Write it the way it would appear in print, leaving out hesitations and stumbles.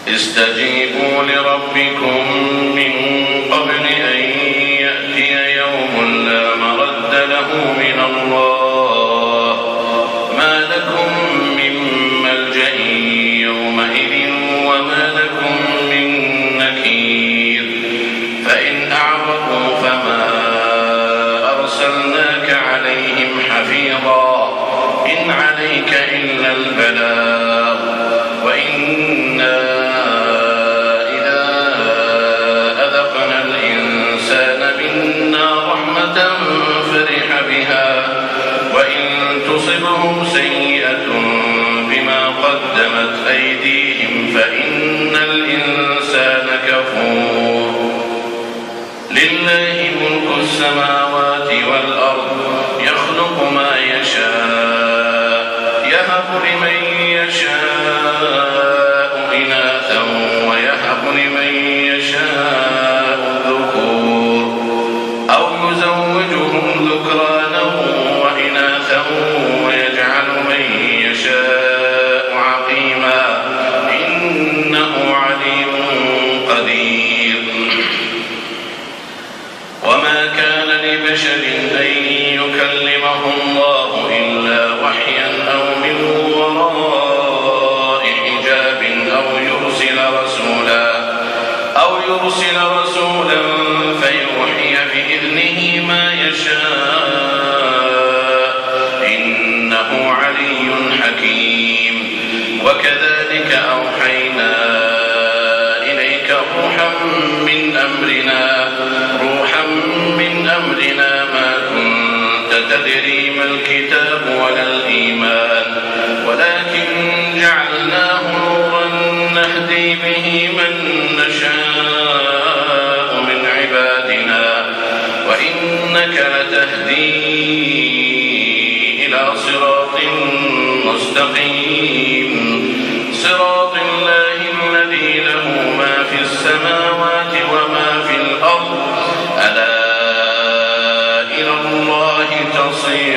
استجيبوا لربكم من قبل أن يأتي يوم لا مرد له من الله ما لكم من ملجأ يومئذ وما لكم من نكير فإن أعرضوا فما أرسلناك عليهم حفيظا إن عليك إلا البلاغ وإنا إذا أذقنا الإنسان منا رحمة فرح بها وإن تصبهم سيئة بما قدمت أيديهم فإن الإنسان كفور لله ملك السماوات والأرض يخلق ما يشاء يهب لمن يشاء إناثا ويهب لمن يشاء الذكور أو يزوجهم ذكرانا وإناثا ويجعل من يشاء عقيما إنه عليم قدير وما كان لبشر أن يكلمه الله إلا وحيا أو من وراء حجاب أو يرسل رسولا فيوحي بإذنه ما يشاء إنه علي حكيم وكذلك أوحينا إليك روحا من أمرنا ما كنت تدري ما الكتاب ولا الإيمان ولكن جعلناه نورا نهدي به من نشاء من عبادنا وإنك لتهدي إلى صراط مستقيم صراط الله الذي له ما في السماوات وما في الأرض ألا إلى الله تصير